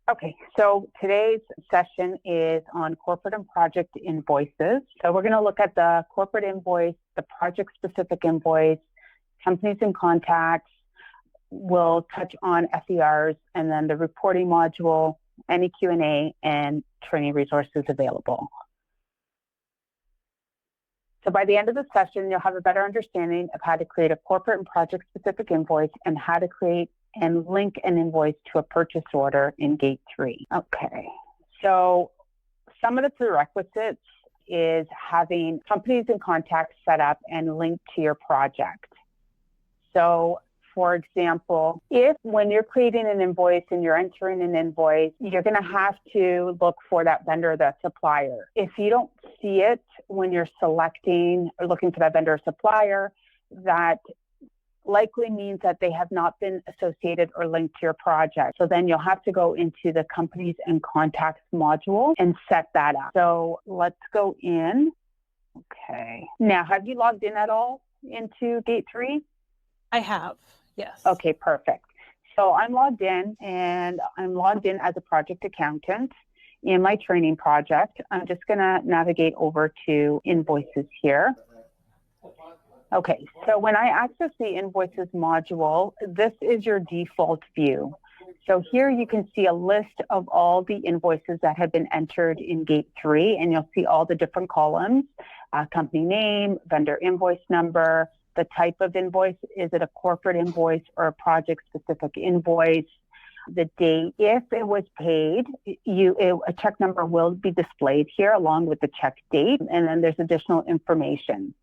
Okay, so today's session is on corporate and project invoices. So we're going to look at the corporate invoice, the project-specific invoice, companies and contacts. We'll touch on FERs, and then the reporting module, any Q&A, and training resources available. So by the end of the session, you'll have a better understanding of how to create a corporate and project-specific invoice and how to create and link an invoice to a purchase order in Gate 3. Okay, so some of the prerequisites is having companies and contacts set up and linked to your project. So for example, if when you're creating an invoice and you're entering an invoice, you're going to have to look for that vendor, that supplier. If you don't see it when you're selecting or looking for that vendor or supplier, that likely means that they have not been associated or linked to your project. So then you'll have to go into the companies and contacts module and set that up. So let's go in. Okay. Now, have you logged in at all into Gate 3? I have, yes. Okay, perfect. So I'm logged in, and I'm logged in as a project accountant in my training project. I'm just going to navigate over to Invoices here. Okay, so when I access the Invoices module, this is your default view. So here you can see a list of all the invoices that have been entered in Gate 3, and you'll see all the different columns, company name, vendor invoice number, the type of invoice, is it a corporate invoice or a project-specific invoice, the date, if it was paid, a check number will be displayed here along with the check date, and then there's additional information.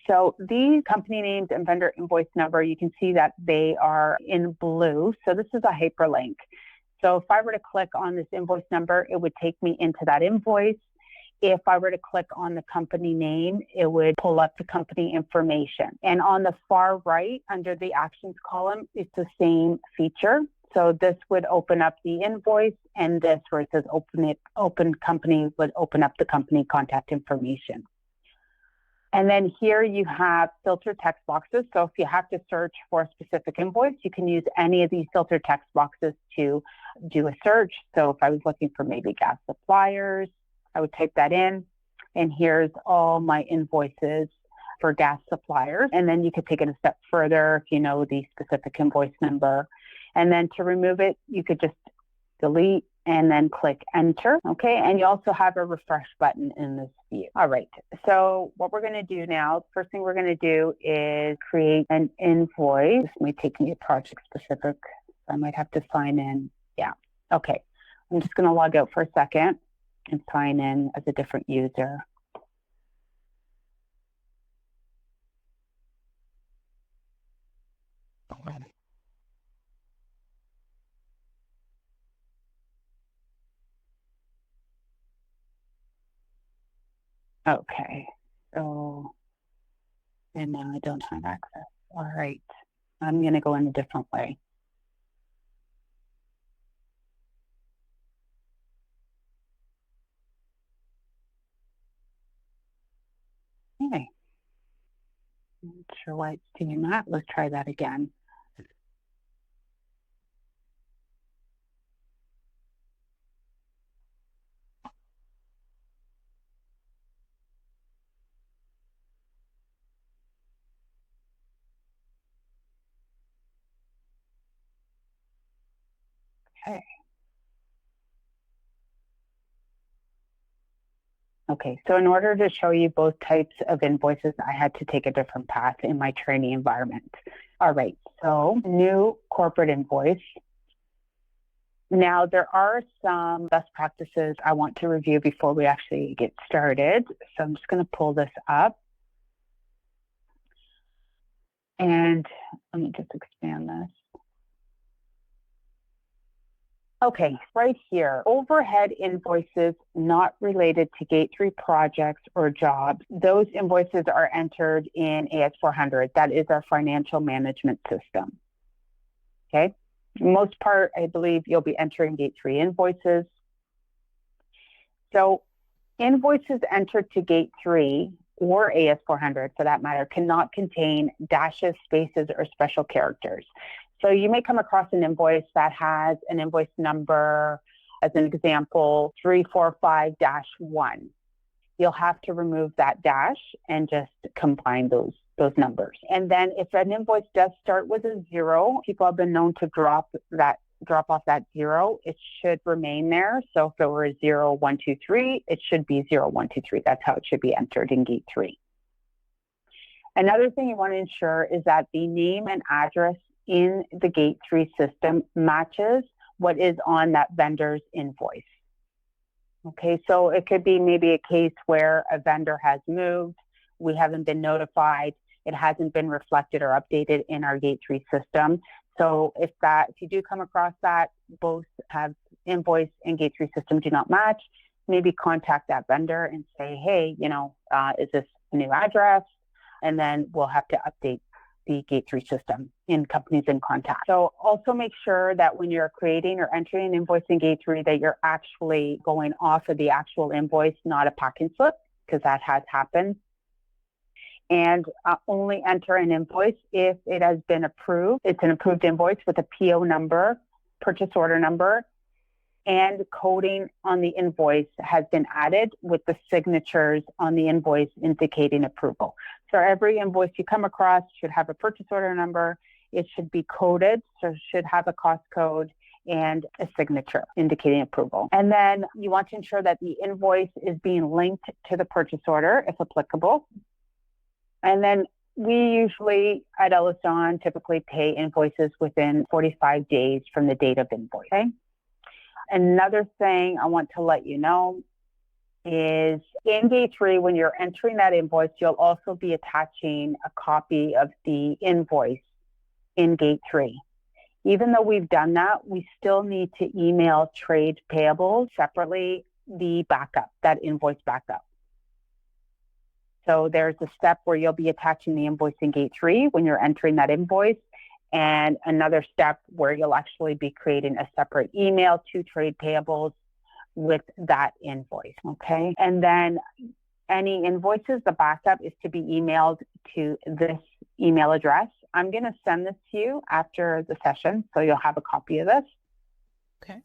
So these company names and vendor invoice number, you can see that they are in blue. So this is a hyperlink. So if I were to click on this invoice number, it would take me into that invoice. If I were to click on the company name, it would pull up the company information. And on the far right, under the actions column, it's the same feature. So this would open up the invoice, and this where it says open company would open up the company contact information. And then here you have filter text boxes. So if you have to search for a specific invoice, you can use any of these filter text boxes to do a search. So if I was looking for maybe gas suppliers, I would type that in. And here's all my invoices for gas suppliers. And then you could take it a step further if you know the specific invoice number. And then to remove it, you could just delete and then click enter. Okay, and you also have a refresh button in this view. All right, so what we're going to do now, first thing we're going to do is create an invoice. This may take me a project specific. I might have to sign in. Yeah, okay. I'm just going to log out for a second and sign in as a different user. Okay, so, and now I don't have access. All right, I'm going to go in a different way. Okay, I'm not sure why it's doing that. Let's try that again. Okay. Okay, so in order to show you both types of invoices, I had to take a different path in my training environment. All right, so new corporate invoice. Now, there are some best practices I want to review before we actually get started. So I'm just going to pull this up. And let me just expand this. Okay, right here, overhead invoices not related to Gate 3 projects or jobs. Those invoices are entered in AS400. That is our financial management system. Okay, most part, I believe you'll be entering Gate 3 invoices. So invoices entered to Gate 3 or AS400 for that matter cannot contain dashes, spaces, or special characters. So you may come across an invoice that has an invoice number, as an example, 345-1. You'll have to remove that dash and just combine those numbers. And then if an invoice does start with a 0, people have been known to drop off that 0. It should remain there. So if it were 0123, it should be 0123. That's how it should be entered in Gate 3. Another thing you want to ensure is that the name and address in the Gate 3 system matches what is on that vendor's invoice. Okay, so it could be maybe a case where a vendor has moved, we haven't been notified, it hasn't been reflected or updated in our Gate 3 system. So if you do come across that, both have invoice and Gate 3 system do not match, maybe contact that vendor and say, hey, is this a new address? And then we'll have to update the Gate 3 system in companies in contact. So also make sure that when you're creating or entering an invoice in Gate 3 that you're actually going off of the actual invoice, not a packing slip, because that has happened. And only enter an invoice if it has been approved. It's an approved invoice with a PO number, purchase order number, and coding on the invoice has been added with the signatures on the invoice indicating approval. So every invoice you come across should have a purchase order number. It should be coded, so it should have a cost code and a signature indicating approval. And then you want to ensure that the invoice is being linked to the purchase order, if applicable. And then we usually at Ellis-Don typically pay invoices within 45 days from the date of invoice. Okay? Another thing I want to let you know is in Gate 3, when you're entering that invoice, you'll also be attaching a copy of the invoice in Gate 3. Even though we've done that, we still need to email trade payables separately the backup, that invoice backup. So there's a step where you'll be attaching the invoice in Gate 3 when you're entering that invoice, and another step where you'll actually be creating a separate email to trade payables with that invoice, okay? And then any invoices, the backup is to be emailed to this email address. I'm going to send this to you after the session, so you'll have a copy of this. Okay.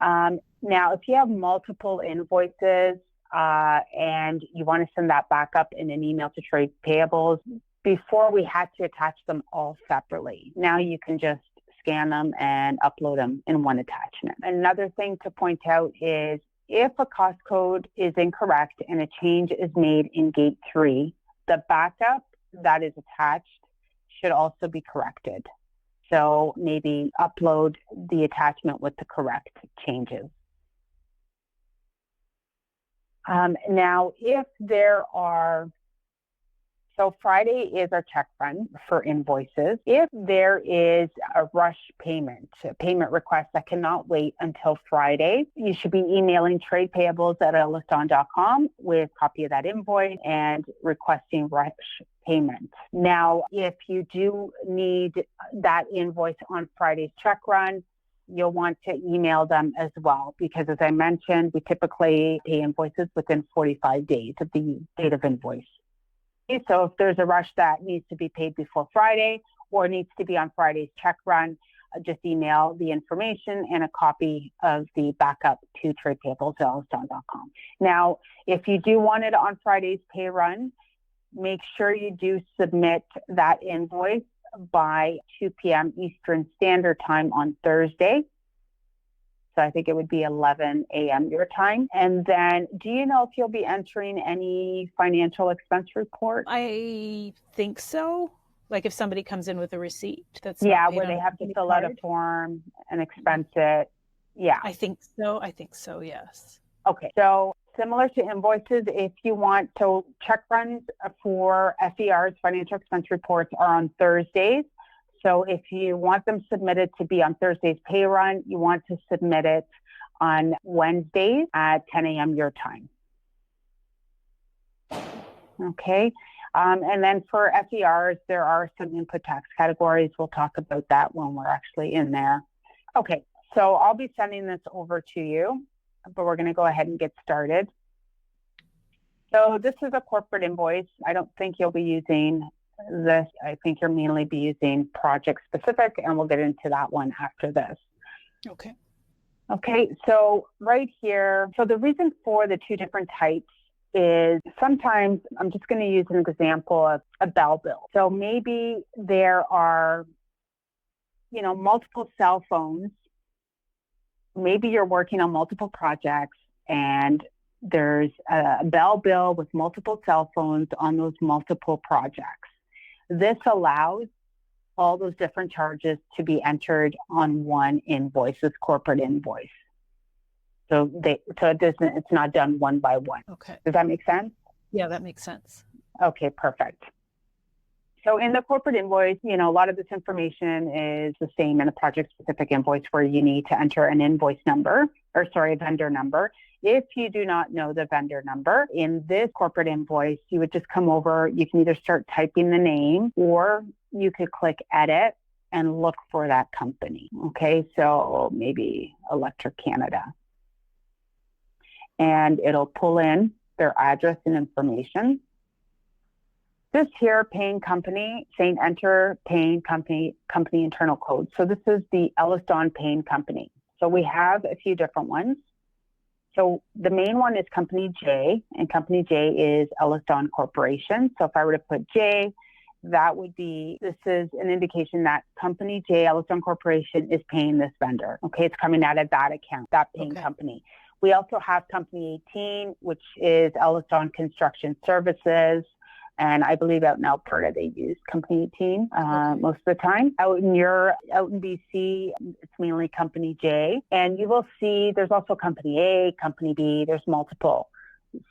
Now, if you have multiple invoices and you want to send that backup in an email to trade payables, before we had to attach them all separately. Now you can just scan them and upload them in one attachment. Another thing to point out is if a cost code is incorrect and a change is made in Gate 3, the backup that is attached should also be corrected. So maybe upload the attachment with the correct changes. Now, if there are So Friday is our check run for invoices. If there is a rush payment, a payment request that cannot wait until Friday, you should be emailing trade payables at ellisdon.com with a copy of that invoice and requesting rush payment. Now, if you do need that invoice on Friday's check run, you'll want to email them as well, because as I mentioned, we typically pay invoices within 45 days of the date of invoice. So if there's a rush that needs to be paid before Friday or needs to be on Friday's check run, just email the information and a copy of the backup to tradepayables@ellisdon.com. Now, if you do want it on Friday's pay run, make sure you do submit that invoice by 2 p.m. Eastern Standard Time on Thursday. So I think it would be 11 a.m. your time. And then do you know if you'll be entering any financial expense report? I think so. Like if somebody comes in with a receipt that's where they have to fill out a form and expense it. Yeah. I think so, yes. Okay. So similar to invoices, if you want to, check runs for FER's financial expense reports are on Thursdays. So if you want them submitted to be on Thursday's pay run, you want to submit it on Wednesdays at 10 a.m. your time. Okay. And then for FERs, there are some input tax categories. We'll talk about that when we're actually in there. Okay. So I'll be sending this over to you, but we're going to go ahead and get started. So this is a corporate invoice. I don't think you'll be using This, I think you're mainly be using project specific, and we'll get into that one after this. Okay. Okay, so right here, so the reason for the two different types is sometimes, I'm just going to use an example of a bell bill. So maybe there are, multiple cell phones. Maybe you're working on multiple projects and there's a bell bill with multiple cell phones on those multiple projects. This allows all those different charges to be entered on one invoice, this corporate invoice. So it's not done one by one. Okay. Does that make sense? Yeah, that makes sense. Okay, perfect. So in the corporate invoice, a lot of this information is the same in a project-specific invoice where you need to enter an invoice number, a vendor number. If you do not know the vendor number, in this corporate invoice, you would just come over, you can either start typing the name or you could click edit and look for that company. Okay, so maybe Electric Canada. And it'll pull in their address and information. This here, paying company, saying enter paying company internal code. So this is the Ellis Don paying company. So we have a few different ones. So the main one is Company J, and Company J is Ellis Don Corporation. So if I were to put J, this is an indication that Company J, Ellis Don Corporation, is paying this vendor. Okay, it's coming out of that account, that paying company. We also have Company 18, which is Ellis Don Construction Services. And I believe out in Alberta, they use Company 18 most of the time. Out in BC, it's mainly Company J. And you will see there's also Company A, Company B, there's multiple.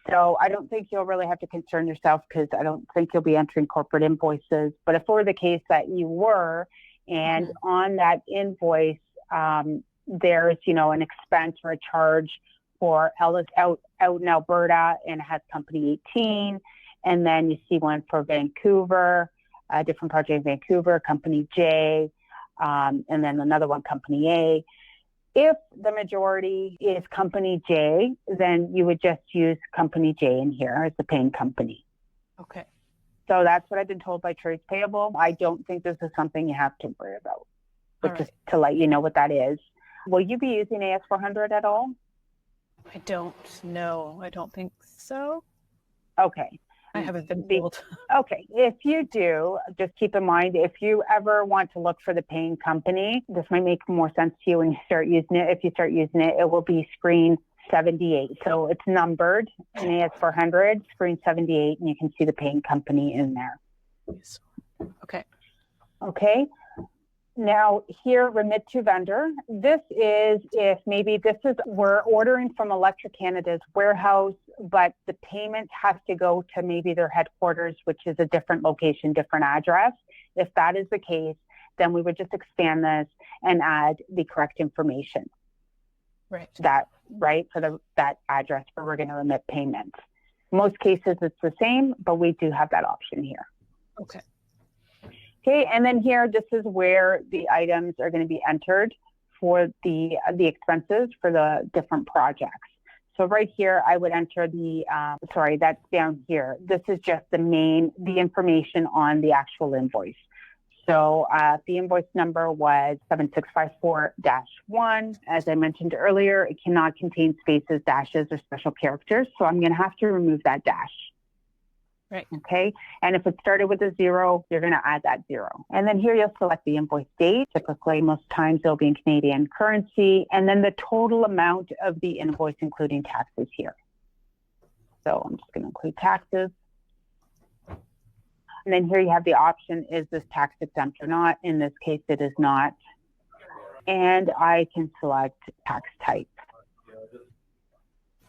So I don't think you'll really have to concern yourself because I don't think you'll be entering corporate invoices. But if it were the case that you were, and on that invoice, there's, an expense or a charge for Ellis out in Alberta, and it has Company 18. And then you see one for Vancouver, a different project in Vancouver, Company J, and then another one, Company A. If the majority is Company J, then you would just use Company J in here as the paying company. Okay. So that's what I've been told by Trades Payable. I don't think this is something you have to worry about, but just to let you know what that is. Will you be using AS400 at all? I don't know. I don't think so. Okay. I haven't been told. Okay. If you do, just keep in mind, if you ever want to look for the paying company, this might make more sense to you when you start using it. If you start using it, it will be screen 78. So it's numbered in AS400, screen 78, and you can see the paying company in there. Okay. Okay. Now here, remit to vendor. This is we're ordering from Electric Canada's warehouse, but the payment has to go to maybe their headquarters, which is a different location, different address. If that is the case, then we would just expand this and add the correct information. Right. For that address where we're going to remit payments. Most cases it's the same, but we do have that option here. Okay. Okay, and then here, this is where the items are going to be entered for the expenses for the different projects. So right here, I would enter that's down here. This is just the information on the actual invoice. So the invoice number was 7654-1. As I mentioned earlier, it cannot contain spaces, dashes, or special characters. So I'm going to have to remove that dash. Right. Okay. And if it started with a 0, you're going to add that 0. And then here you'll select the invoice date. Typically, most times it'll be in Canadian currency. And then the total amount of the invoice, including taxes here. So I'm just going to include taxes. And then here you have the option, is this tax exempt or not? In this case, it is not. And I can select tax type.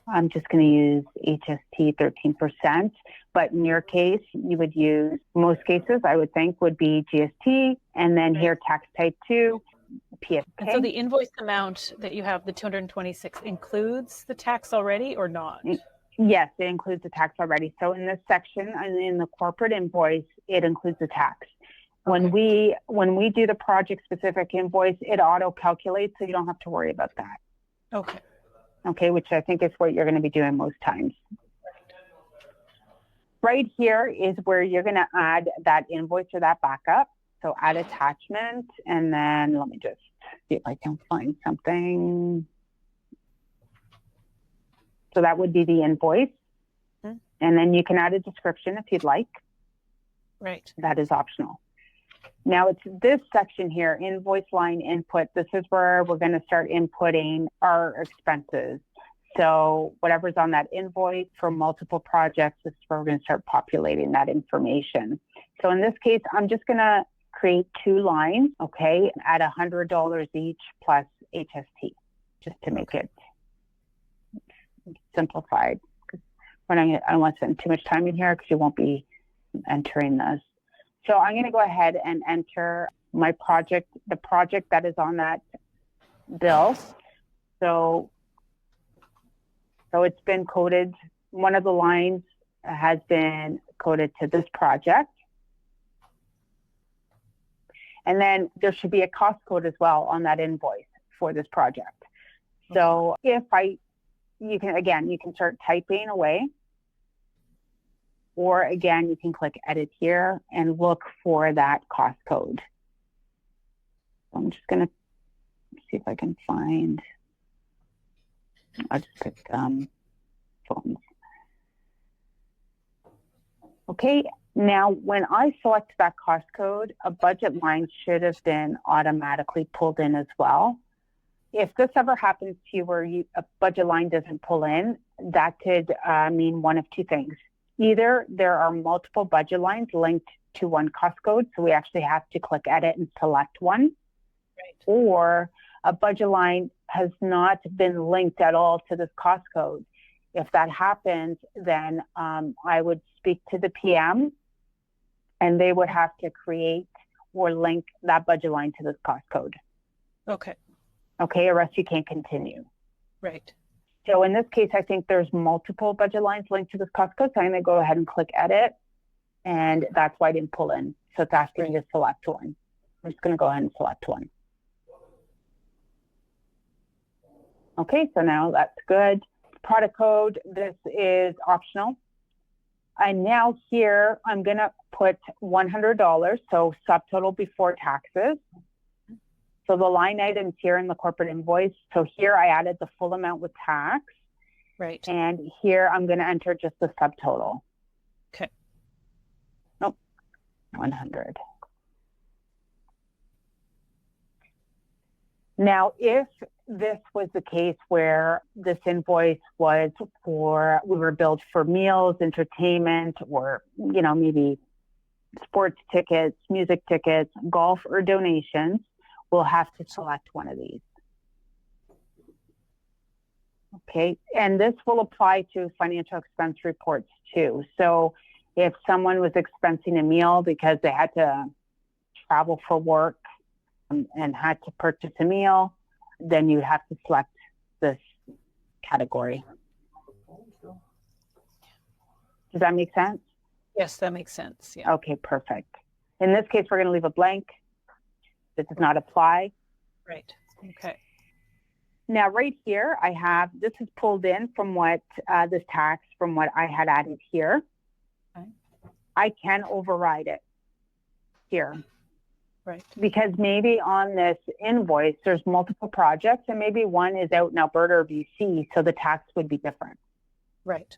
I'm just going to use HST 13%, but in your case, you would use, most cases, I would think, would be GST, and then here, tax type 2, PSK. And so the invoice amount that you have, the 226, includes the tax already or not? Yes, it includes the tax already. So in this section, and in the corporate invoice, it includes the tax. When we do the project-specific invoice, it auto-calculates, so you don't have to worry about that. Okay, which I think is what you're going to be doing most times. Right here is where you're going to add that invoice or that backup. So add attachment, and then let me just see if I can find something. So that would be the invoice. Mm-hmm. And then you can add a description if you'd like. Right. That is optional. Now it's this section here, invoice line input. This is where we're going to start inputting our expenses. So whatever's on that invoice for multiple projects, this is where we're going to start populating that information. So in this case, I'm just going to create 2 lines, okay, at $100 each plus HST, just to make it simplified. I don't want to spend too much time in here because you won't be entering this. So I'm going to go ahead and enter my project, the project that is on that bill. So it's been coded. One of the lines has been coded to this project. And then there should be a cost code as well on that invoice for this project. So you can start typing away. Or again, you can click edit here and look for that cost code. I'm just going to see if I can find, I'll just pick phones. Okay, now when I select that cost code, a budget line should have been automatically pulled in as well. If this ever happens to you where a budget line doesn't pull in, that could mean one of 2 things. Either there are multiple budget lines linked to one cost code, so we actually have to click edit and select one, right. Or a budget line has not been linked at all to this cost code. If that happens, then I would speak to the PM and they would have to create or link that budget line to this cost code. Okay. Okay, or else you can't continue. Right. So in this case, I think there's multiple budget lines linked to this cost code. So I'm going to go ahead and click edit. And that's why I didn't pull in. So it's asking me to select one. I'm just going to go ahead and select one. Okay, so now that's good. Product code, this is optional. And now here, I'm going to put $100, so subtotal before taxes. So the line items here in the corporate invoice. So here I added the full amount with tax. Right. And here I'm going to enter just the subtotal. Okay. Nope. 100. Now, if this was the case where this invoice was we were billed for meals, entertainment, or, maybe sports tickets, music tickets, golf, or donations, we'll have to select one of these. Okay, and this will apply to financial expense reports too. So if someone was expensing a meal because they had to travel for work and had to purchase a meal, then you have to select this category. Does that make sense? Yes, that makes sense. Yeah. Okay, perfect. In this case, we're going to leave a blank. This does not apply. Right. Okay. Now, right here, this is pulled in from this tax from what I had added here. Okay. I can override it here. Right. Because maybe on this invoice, there's multiple projects, and maybe one is out in Alberta or BC, so the tax would be different. Right.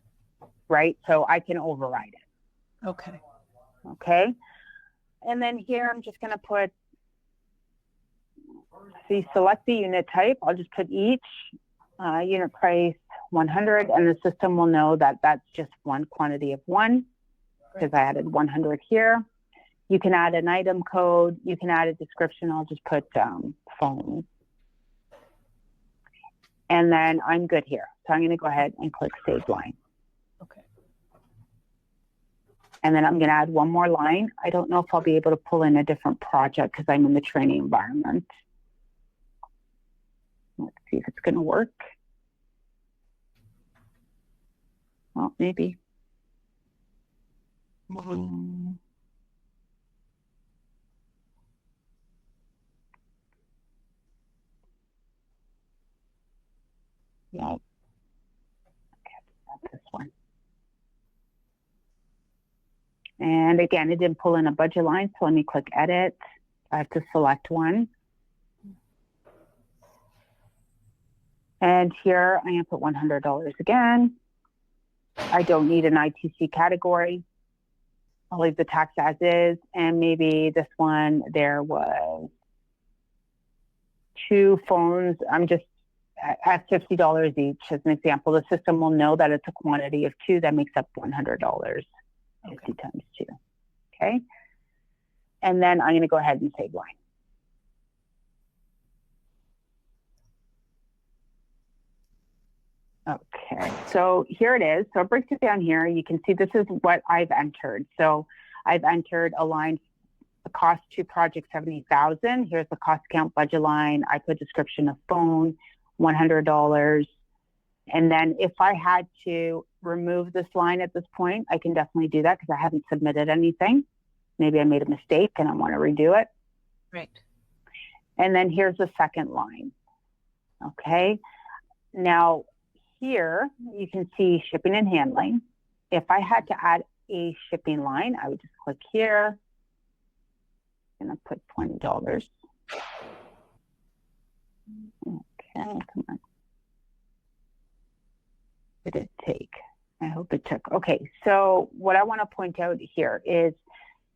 Right? So I can override it. Okay. Okay. And then here, I'm just going to put, select the unit type. I'll just put each unit price 100, and the system will know that that's just one quantity of one because I added 100 here. You can add an item code. You can add a description. I'll just put phone. And then I'm good here. So I'm going to go ahead and click Save Line. Okay. And then I'm going to add one more line. I don't know if I'll be able to pull in a different project because I'm in the training environment. Let's see if it's going to work. Well, maybe. No. Okay, not this one. And again, it didn't pull in a budget line, so let me click edit. I have to select one. And here I am put $100 again. I don't need an ITC category. I'll leave the tax as is. And maybe this one, there was 2 phones. I'm just at $50 each as an example. The system will know that it's a quantity of 2 that makes up $100. 50 times 2. Okay. And then I'm going to go ahead and save line. Okay, so here it is. So it breaks it down here. You can see this is what I've entered. So I've entered a line, the cost to project 70,000. Here's the cost account budget line. I put description of phone, $100. And then if I had to remove this line at this point, I can definitely do that because I haven't submitted anything. Maybe I made a mistake and I want to redo it. Right. And then here's the second line. Okay. Now, here you can see shipping and handling. If I had to add a shipping line, I would just click here. I'm going to put $20. Okay, come on. Did it take? I hope it took. Okay, so what I want to point out here is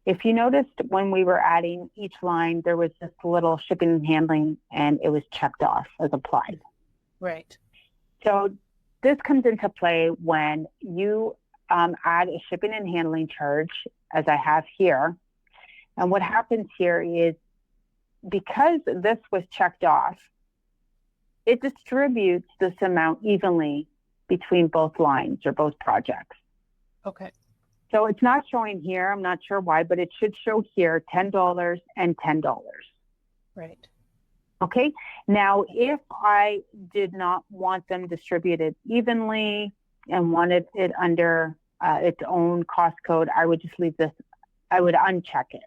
if you noticed when we were adding each line, there was this little shipping and handling and it was checked off as applied. Right. So this comes into play when you add a shipping and handling charge, as I have here. And what happens here is because this was checked off, it distributes this amount evenly between both lines or both projects. Okay. So it's not showing here. I'm not sure why, but it should show here $10 and $10. Right. Okay, now if I did not want them distributed evenly and wanted it under its own cost code, I would just leave this, I would uncheck it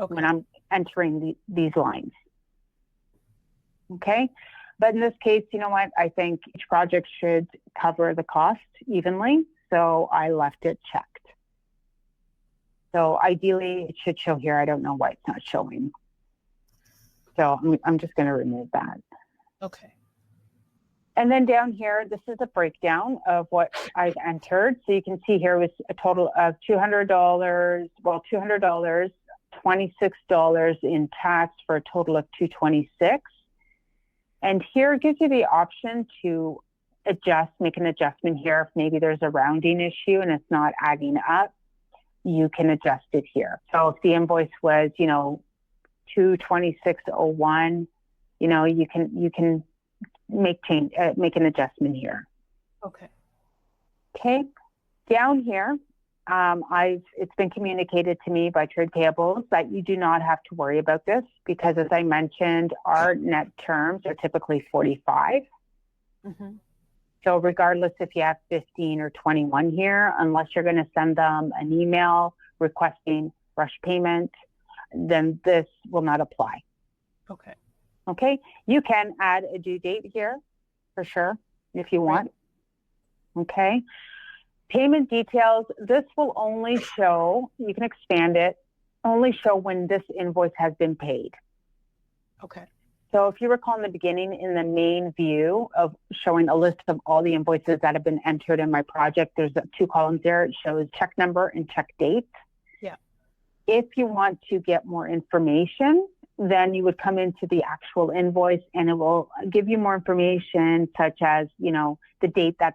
when I'm entering these lines. Okay, but in this case, you know what, I think each project should cover the cost evenly, so I left it checked. So ideally, it should show here. I don't know why it's not showing. So I'm just going to remove that. Okay. And then down here, this is a breakdown of what I've entered. So you can see here was a total of $200, well, $200, $26 in tax for a total of $226. And here it gives you the option to adjust, make an adjustment here. If maybe there's a rounding issue and it's not adding up, you can adjust it here. So if the invoice was, you know, 226.01, you know, you can make an adjustment here. Okay. Okay. Down here, it's been communicated to me by trade payables that you do not have to worry about this because, as I mentioned, our net terms are typically 45. Mm-hmm. So regardless if you have 15 or 21 here, unless you're going to send them an email requesting rush payment, then this will not apply. Okay. Okay. You can add a due date here for sure if you want. Right. Okay. Payment details. This will only show, you can expand it, only show when this invoice has been paid. Okay. So if you recall in the beginning in the main view of showing a list of all the invoices that have been entered in my project, there's 2 columns there. It shows check number and check date. Yeah. If you want to get more information, then you would come into the actual invoice and it will give you more information such as, you know, the date that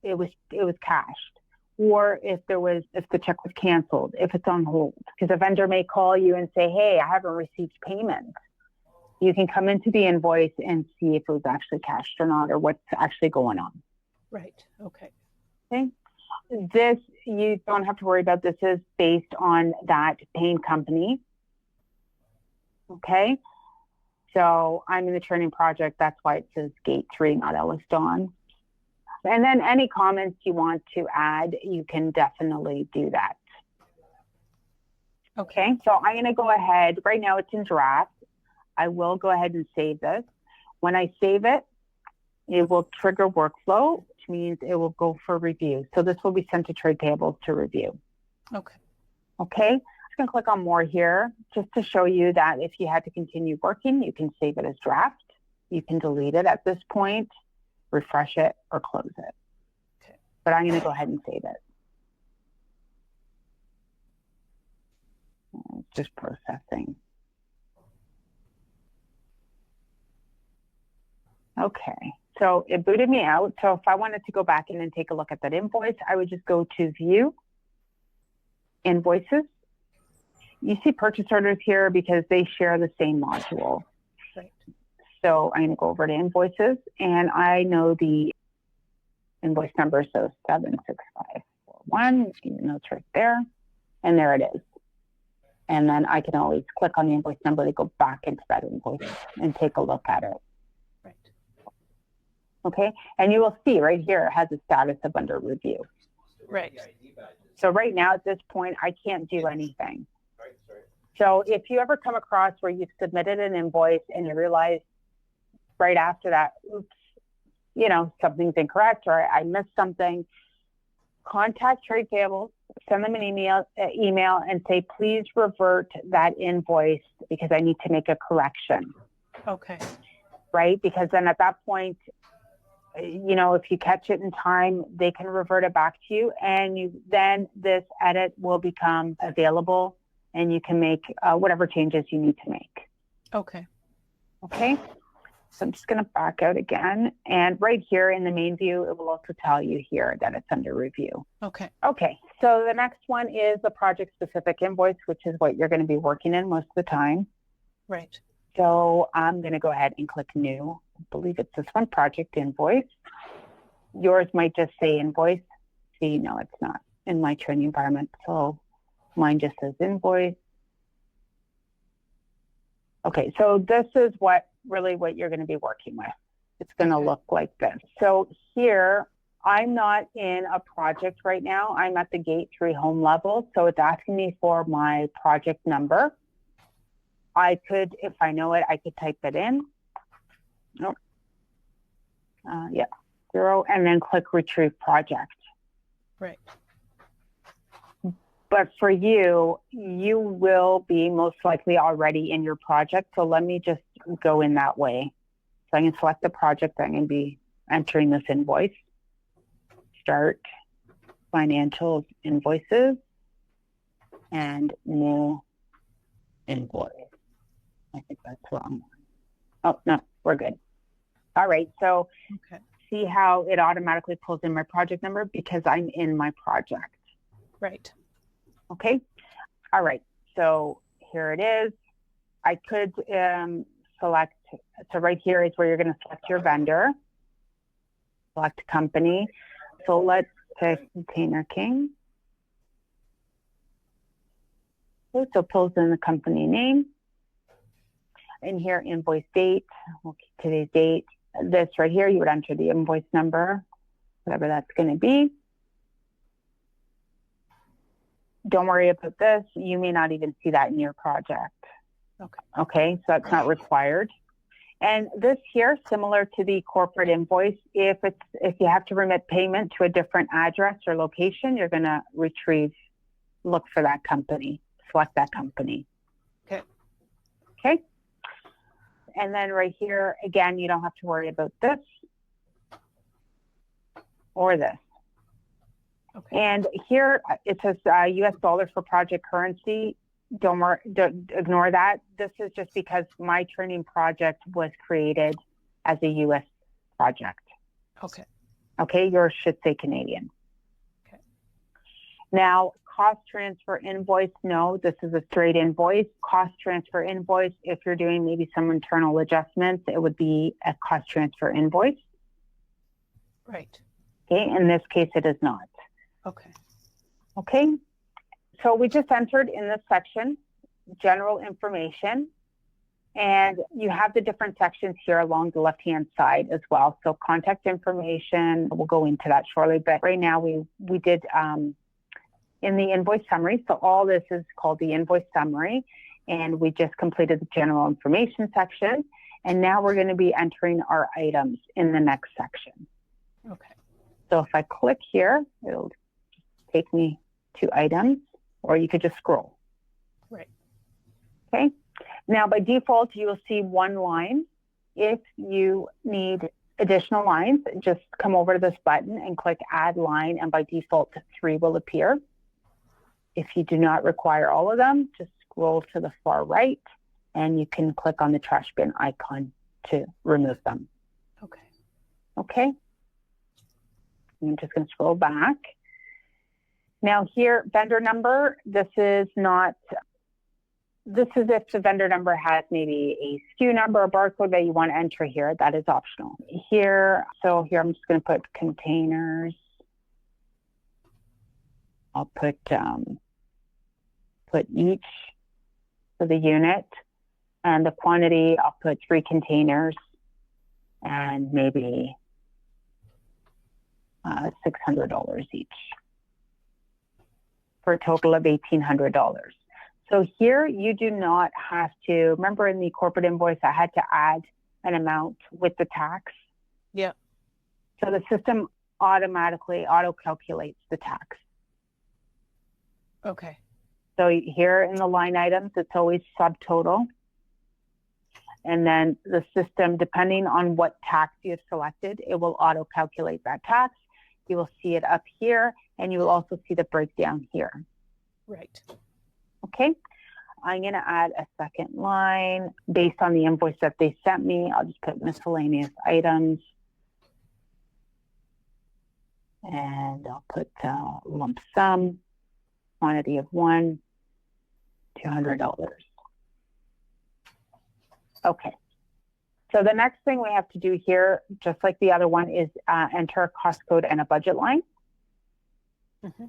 it was cashed, or if the check was canceled, if it's on hold, because a vendor may call you and say, hey, I haven't received payment. You can come into the invoice and see if it was actually cashed or not, or what's actually going on. Right. Okay. Okay. This, you don't have to worry about. This is based on that paying company. Okay. So I'm in the training project. That's why it says Gate 3, not Ellis Dawn. And then any comments you want to add, you can definitely do that. Okay. So I'm going to go ahead. Right now it's in draft. I will go ahead and save this. When I save it, it will trigger workflow, which means it will go for review. So this will be sent to trade payables to review. Okay. Okay, I'm just going to click on more here just to show you that if you had to continue working, you can save it as draft. You can delete it at this point, refresh it, or close it. Okay. But I'm going to go ahead and save it. It's just processing. Okay, so it booted me out. So if I wanted to go back in and take a look at that invoice, I would just go to View, Invoices. You see purchase orders here because they share the same module. Right. So I'm going to go over to Invoices, and I know the invoice number, so 76541, even though it's right there, and there it is. And then I can always click on the invoice number to go back into that invoice and take a look at it. Right. Okay, and you will see right here it has a status of under review. Right. So right now at this point, I can't do anything. So if you ever come across where you've submitted an invoice and you realize right after that, oops, you know, something's incorrect or I missed something, contact Trade Payables, send them an email and say, please revert that invoice because I need to make a correction. Okay. Right? Because then at that point, you know, if you catch it in time, they can revert it back to you, and then this edit will become available and you can make whatever changes you need to make. Okay. Okay. So I'm just going to back out again. And right here in the main view, it will also tell you here that it's under review. Okay. Okay. So the next one is the project specific invoice, which is what you're going to be working in most of the time. Right. So I'm going to go ahead and click new. I believe it's this one, project invoice. Yours might just say invoice. See, no, it's not in my training environment. So mine just says invoice. Okay, so this is what you're going to be working with. It's going to look like this. So here, I'm not in a project right now. I'm at the gate 3 home level. So it's asking me for my project number. I could, if I know it, I could type it in. Nope. Yeah, 0, and then click retrieve project. Right. But for you, you will be most likely already in your project. So let me just go in that way. So I can select the project. I'm going to be entering this invoice. Start, financials, invoices, and new invoice. I think that's wrong. Oh, no, we're good. All right. So see how it automatically pulls in my project number because I'm in my project. Right. Okay. All right. So here it is. I could select. So right here is where you're going to select your vendor. Select company. So let's pick Container King. Okay, so pulls in the company name. In here, invoice date. We'll keep today's date. This right here, you would enter the invoice number, whatever that's going to be. Don't worry about this. You may not even see that in your project. Okay, so that's not required. And this here, similar to the corporate invoice, if you have to remit payment to a different address or location, you're going to look for that company, select that company. Okay. Okay. And then right here, again, you don't have to worry about this or this. Okay. And here it says US dollars for project currency. Don't ignore that. This is just because my training project was created as a US project. Okay. Okay, yours should say Canadian. Okay. Now, cost transfer invoice, no, this is a straight invoice. Cost transfer invoice, if you're doing maybe some internal adjustments, it would be a cost transfer invoice. Right. Okay, in this case, it is not. Okay. Okay, so we just entered in this section, general information, and you have the different sections here along the left-hand side as well. So contact information, we'll go into that shortly, but right now we did in the invoice summary. So all this is called the invoice summary, and we just completed the general information section, and now we're going to be entering our items in the next section. Okay. So if I click here, it'll take me to items. or you could just scroll. Right. Okay. Now, by default, you will see one line. If you need additional lines, just come over to this button and click Add Line, and by default, 3 will appear. If you do not require all of them, just scroll to the far right, and you can click on the trash bin icon to remove them. Okay. Okay. I'm just going to scroll back. Now here, vendor number, this is if the vendor number has maybe a SKU number or barcode that you want to enter here. That is optional. Here I'm just going to put containers. I'll put each for the unit, and the quantity, I'll put 3 containers and maybe $600 each for a total of $1,800. So here you do not have to, remember in the corporate invoice, I had to add an amount with the tax. Yeah. So the system automatically auto-calculates the tax. Okay. So here in the line items, it's always subtotal. And then the system, depending on what tax you have selected, it will auto-calculate that tax. You will see it up here, and you will also see the breakdown here. Right. Okay. I'm going to add a second line based on the invoice that they sent me. I'll just put miscellaneous items. And I'll put lump sum, quantity of 1, $200. Okay. So the next thing we have to do here, just like the other one, is enter a cost code and a budget line. Mm-hmm.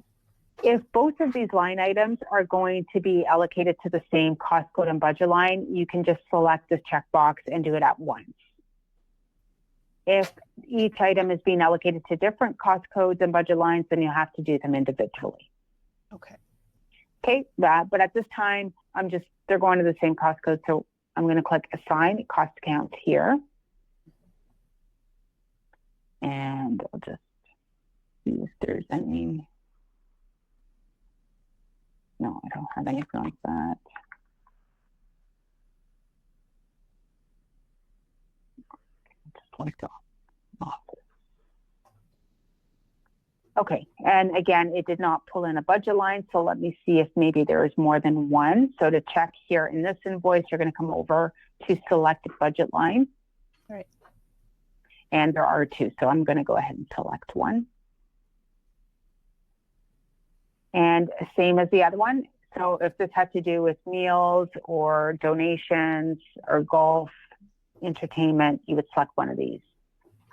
If both of these line items are going to be allocated to the same cost code and budget line, you can just select this checkbox and do it at once. If each item is being allocated to different cost codes and budget lines, then you have to do them individually. Okay. Okay, but at this time, they're going to the same cost code, so I'm going to click Assign Cost Account here. And I'll just see if there's any. No, I don't have anything like that. Just like the office. Okay, and again, it did not pull in a budget line, so let me see if maybe there is more than one. So to check here in this invoice, you're going to come over to select budget line. Right. And there are 2, so I'm going to go ahead and select one. And same as the other one. So if this had to do with meals or donations or golf, entertainment, you would select one of these.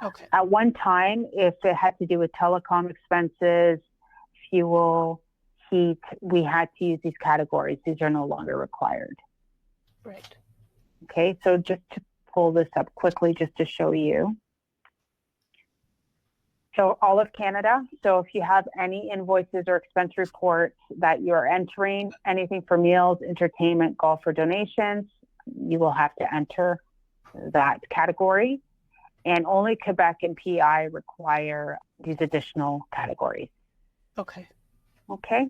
Okay. At one time, if it had to do with telecom expenses, fuel, heat, we had to use these categories. These are no longer required. Right. Okay, so just to pull this up quickly, just to show you. So all of Canada, so if you have any invoices or expense reports that you're entering, anything for meals, entertainment, golf, or donations, you will have to enter that category. And only Quebec and PI require these additional categories. Okay. Okay.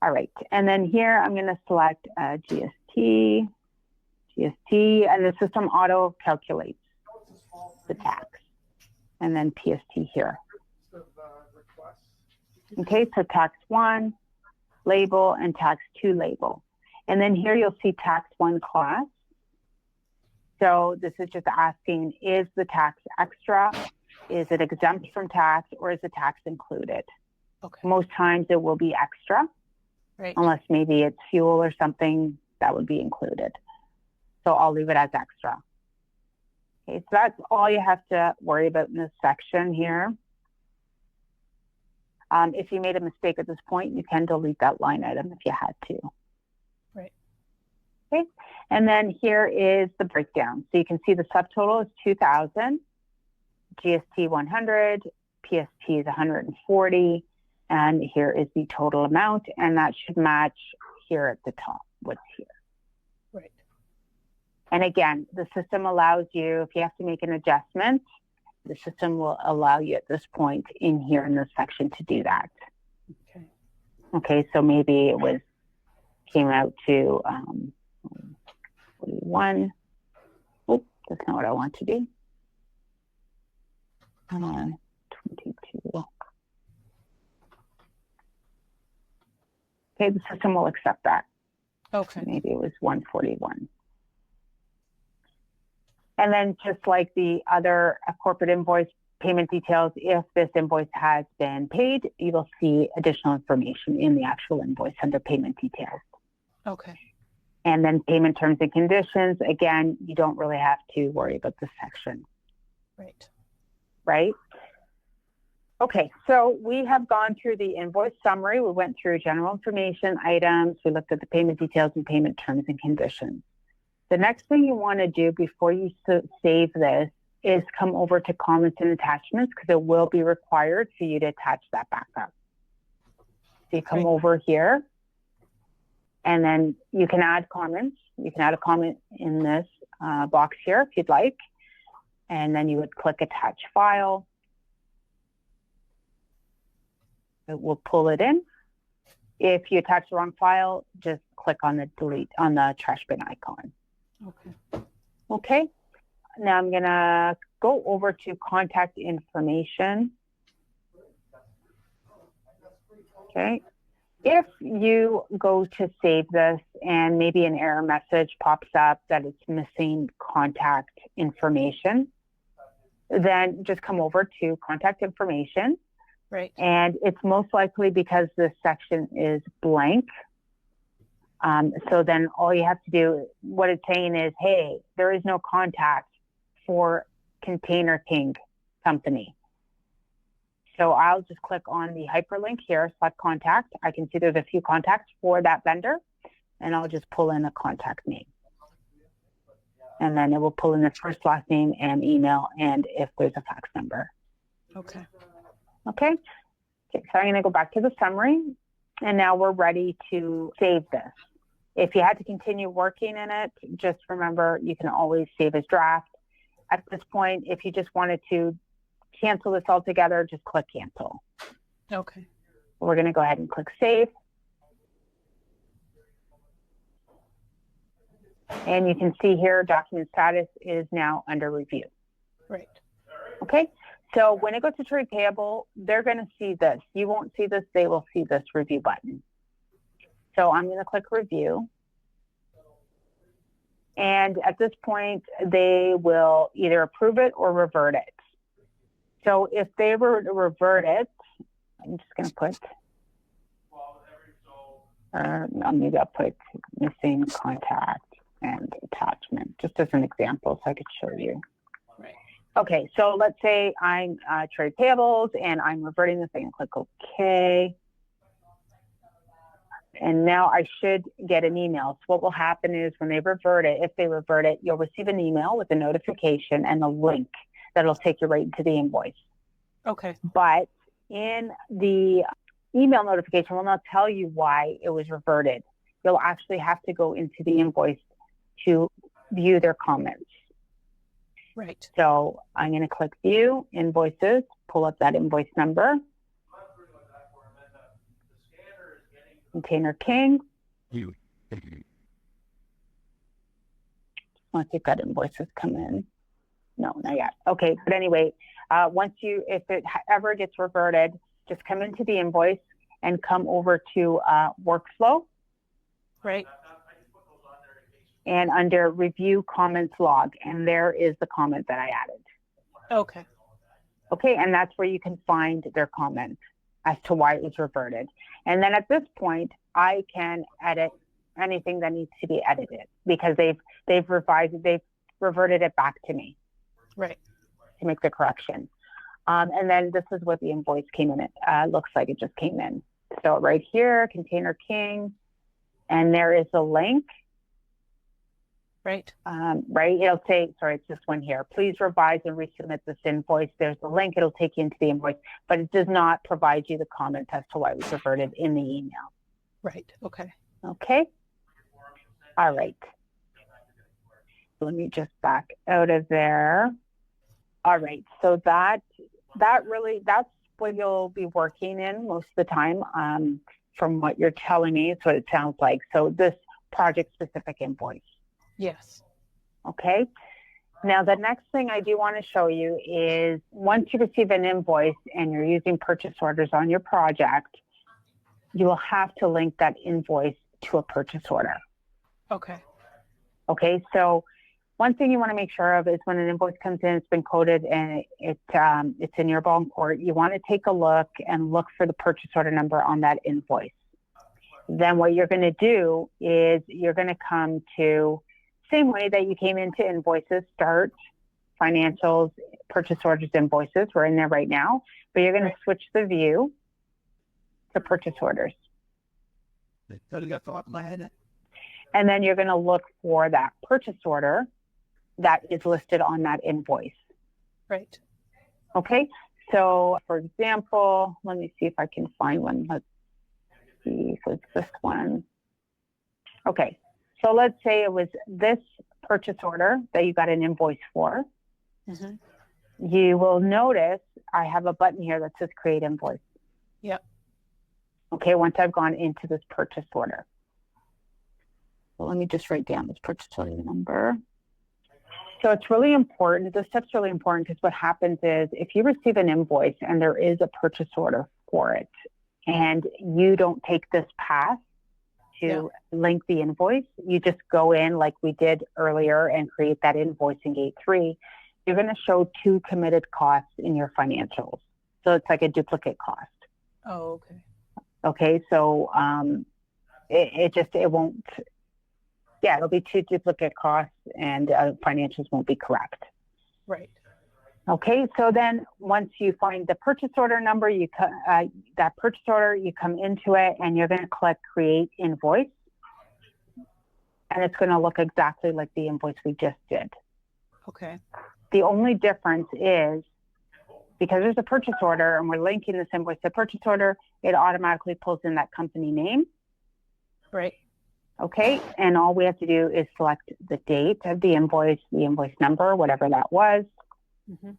All right. And then here I'm going to select GST, and the system auto calculates the tax. And then PST here. Okay, so tax 1 label and tax 2 label. And then here you'll see tax 1 class. So this is just asking, is the tax extra? Is it exempt from tax, or is the tax included? Okay. Most times it will be extra, Right. Unless maybe it's fuel or something that would be included. So I'll leave it as extra. Okay, so that's all you have to worry about in this section here. If you made a mistake at this point, you can delete that line item if you had to. Right. Okay, and then here is the breakdown. So you can see the subtotal is 2,000, GST 100, PST is 140, and here is the total amount, and that should match here at the top, what's here. Right. And again, the system allows you, if you have to make an adjustment, the system will allow you at this point in here in this section to do that. Okay. Okay, so maybe it came out to 41. Oh, that's not what I want to do. 22. Okay, the system will accept that. Okay. Maybe it was 141. And then just like the other corporate invoice payment details, if this invoice has been paid, you will see additional information in the actual invoice under payment details. Okay. And then payment terms and conditions, again, you don't really have to worry about this section. Right. Right? Okay, so we have gone through the invoice summary. We went through general information items. We looked at the payment details and payment terms and conditions. The next thing you want to do before you save this is come over to comments and attachments, because it will be required for you to attach that back up. So you come over here, and then you can add comments. You can add a comment in this box here if you'd like. And then you would click Attach File. It will pull it in. If you attach the wrong file, just click on the delete on the trash bin icon. Okay. Okay. Now I'm going to go over to contact information. Okay. If you go to save this and maybe an error message pops up that it's missing contact information, then just come over to contact information. Right. And it's most likely because this section is blank. So then all you have to do, what it's saying is, hey, there is no contact for Container King Company. So I'll just click on the hyperlink here, select contact. I can see there's a few contacts for that vendor, and I'll just pull in a contact name. And then it will pull in the first, last name, and email, and if there's a fax number. Okay. Okay. So I'm going to go back to the summary, and now we're ready to save this. If you had to continue working in it, just remember you can always save as draft. At this point, if you just wanted to cancel this altogether, just click cancel. Okay. We're going to go ahead and click save. And you can see here, document status is now under review. Right. Okay. So when it goes to trade payable, they're going to see this. You won't see this. They will see this review button. So I'm going to click review. And at this point, they will either approve it or revert it. So if they were to revert it, I'm just going to put, maybe I'll put missing contact and attachment, just as an example, so I could show you. Right. Okay, so let's say I'm trade payables and I'm reverting this thing, and click OK. And now I should get an email. So what will happen is when they revert it, if they revert it, you'll receive an email with a notification and a link that'll take you right into the invoice. Okay. But in the email notification will not tell you why it was reverted. You'll actually have to go into the invoice to view their comments. Right. So I'm going to click View, Invoices, pull up that invoice number. Container King. Once you've got invoices come in. No, not yet. Okay, but anyway, if it ever gets reverted, just come into the invoice and come over to workflow. Right. And under review comments log, and there is the comment that I added. Okay. Okay, and that's where you can find their comment as to why it was reverted. And then at this point, I can edit anything that needs to be edited because they've reverted it back to me. Right. To make the correction. And then this is what the invoice came in. It looks like it just came in. So right here, Container King, and there is a link. Right. Right. It'll say, sorry, it's this one here. Please revise and resubmit this invoice. There's a link. It'll take you into the invoice, but it does not provide you the comment as to why it was reverted in the email. Right. Okay. Okay. All right. Let me just back out of there. All right. So that's what you'll be working in most of the time. from what you're telling me. It's what it sounds like. So this project-specific invoice. Yes. Okay. Now, the next thing I do want to show you is once you receive an invoice and you're using purchase orders on your project, you will have to link that invoice to a purchase order. Okay. Okay. So one thing you want to make sure of is when an invoice comes in, it's been coded and it's in your ball and court, you want to take a look and look for the purchase order number on that invoice. Then what you're going to do is you're going to come to same way that you came into Invoices, Start, Financials, Purchase Orders, Invoices. We're in there right now, but you're going to switch the view to Purchase Orders. And then you're going to look for that purchase order that is listed on that invoice. Right. Okay. So, for example, let me see if I can find one. Let's see. So it's this one. Okay. So let's say it was this purchase order that you got an invoice for. Mm-hmm. You will notice I have a button here that says Create Invoice. Yep. Okay, once I've gone into this purchase order. Well, let me just write down this purchase order number. So it's really important. This step's really important because what happens is if you receive an invoice and there is a purchase order for it and you don't take this path to link the invoice, you just go in like we did earlier and create that invoice in Gate 3, you're going to show 2 committed costs in your financials. So it's like a duplicate cost. Oh, okay. Okay, so it won't, it'll be 2 duplicate costs and financials won't be correct. Right. Okay, so then once you find the purchase order number, that purchase order, you come into it and you're going to click Create Invoice. And it's going to look exactly like the invoice we just did. Okay. The only difference is because there's a purchase order and we're linking this invoice to purchase order, it automatically pulls in that company name. Right. Okay, and all we have to do is select the date of the invoice number, whatever that was. Mm-hmm.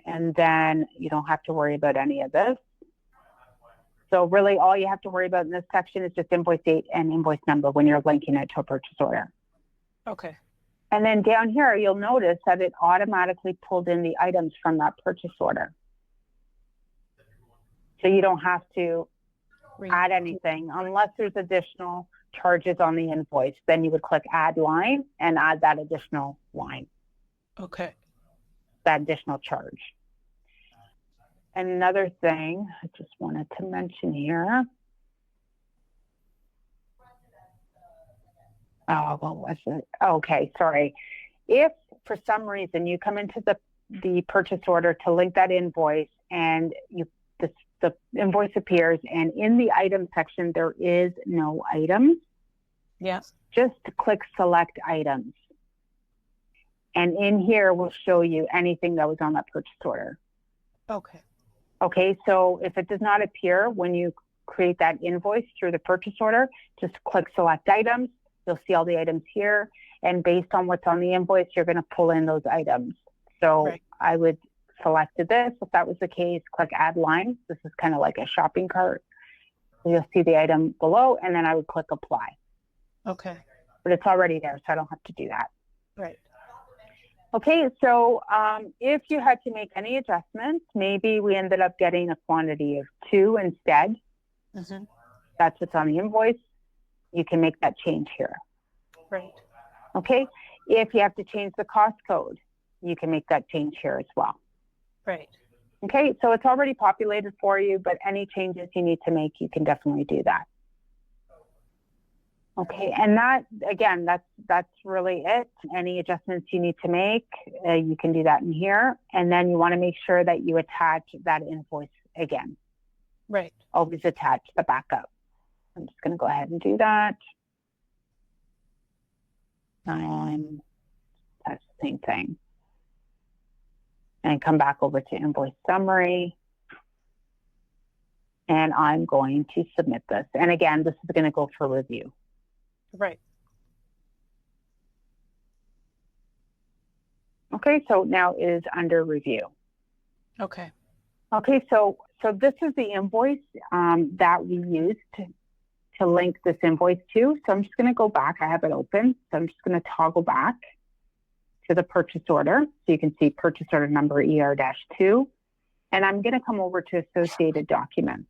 And then you don't have to worry about any of this. So really all you have to worry about in this section is just invoice date and invoice number when you're linking it to a purchase order. Okay. And then down here, you'll notice that it automatically pulled in the items from that purchase order. So you don't have to add anything unless there's additional charges on the invoice. Then you would click Add Line and add that additional line. Okay. That additional charge. And another thing I just wanted to mention here. Oh, what was it? Okay, sorry. If for some reason you come into the purchase order to link that invoice and the invoice appears and in the item section there is no items, just click Select Items. And in here will show you anything that was on that purchase order. Okay. Okay, so if it does not appear when you create that invoice through the purchase order, just click Select Items. You'll see all the items here. And based on what's on the invoice, you're going to pull in those items. So I would select this. If that was the case, click Add Line. This is kind of like a shopping cart. You'll see the item below, and then I would click Apply. Okay. But it's already there, so I don't have to do that. Right. Okay, so if you had to make any adjustments, maybe we ended up getting a quantity of 2 instead. Mm-hmm. That's what's on the invoice. You can make that change here. Right. Okay, if you have to change the cost code, you can make that change here as well. Right. Okay, so it's already populated for you, but any changes you need to make, you can definitely do that. Okay, and that, again, that's really it. Any adjustments you need to make, you can do that in here. And then you want to make sure that you attach that invoice again. Right. Always attach the backup. I'm just going to go ahead and do that. That's the same thing. And come back over to Invoice Summary. And I'm going to submit this. And again, this is going to go for review. Right. Okay, so now it is under review. Okay. Okay, so this is the invoice that we used to link this invoice to. So I'm just going to go back. I have it open. So I'm just going to toggle back to the purchase order. So you can see purchase order number ER-2. And I'm going to come over to associated documents.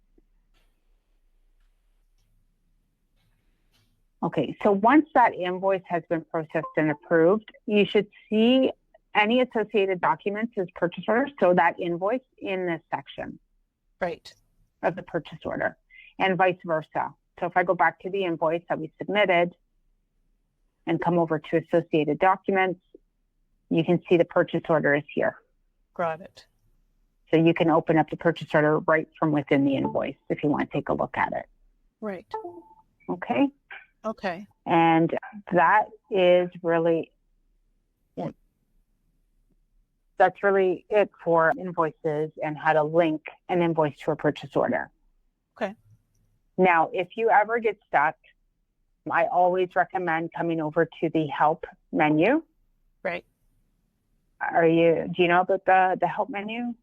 Okay, so once that invoice has been processed and approved, you should see any associated documents as purchase order, so that invoice in this section Right. of the purchase order, and vice versa. So if I go back to the invoice that we submitted and come over to associated documents, you can see the purchase order is here. Got it. So you can open up the purchase order right from within the invoice if you want to take a look at it. Right. Okay. Okay. And that is really it for invoices and how to link an invoice to a purchase order. Okay. Now, if you ever get stuck, I always recommend coming over to the help menu. Right. Do you know about the help menu?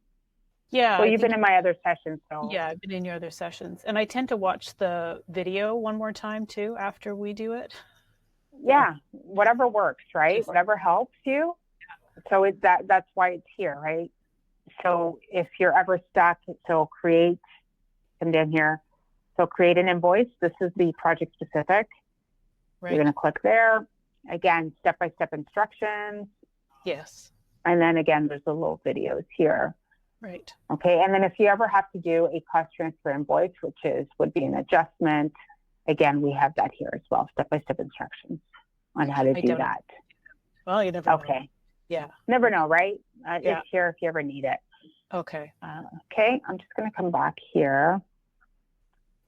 Yeah. Well, you've been in my other sessions, so. Yeah, I've been in your other sessions. And I tend to watch the video one more time too after we do it. Yeah, whatever works, right? Whatever helps you. So that's why it's here, right? So if you're ever stuck, come down here. So create an invoice. This is the project specific. Right. You're going to click there. Again, step-by-step instructions. Yes. And then again, there's the little videos here. Right. Okay. And then if you ever have to do a cost transfer invoice, would be an adjustment, again, we have that here as well. Step-by-step instructions on how to do that. Well, you never know. Okay. Yeah. Never know, right? Yeah. It's here if you ever need it. Okay. Okay. I'm just going to come back here.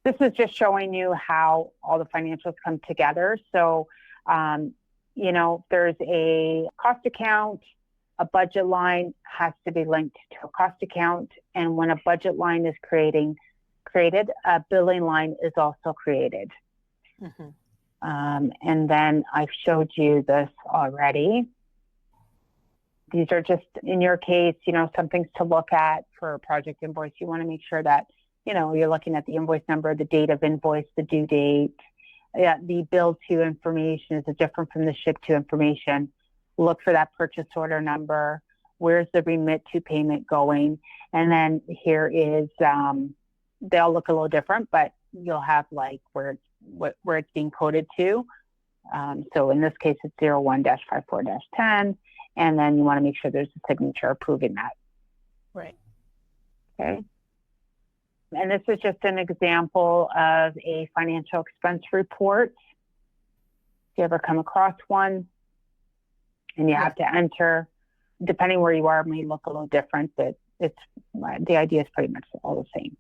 This is just showing you how all the financials come together. So, there's a cost account, a budget line has to be linked to a cost account. And when a budget line is created, a billing line is also created. Mm-hmm. And then I've showed you this already. These are just, in your case, some things to look at for a project invoice. You want to make sure that, you're looking at the invoice number, the date of invoice, the due date. The bill to information is different from the ship to information. Look for that purchase order number. Where's the remit to payment going? And then here is, they all look a little different, but you'll have like where it's being coded to. So in this case, it's 01-54-10. And then you want to make sure there's a signature approving that. Right. Okay. And this is just an example of a financial expense report. If you ever come across one and you have to enter, depending where you are, it may look a little different, but the idea is pretty much all the same.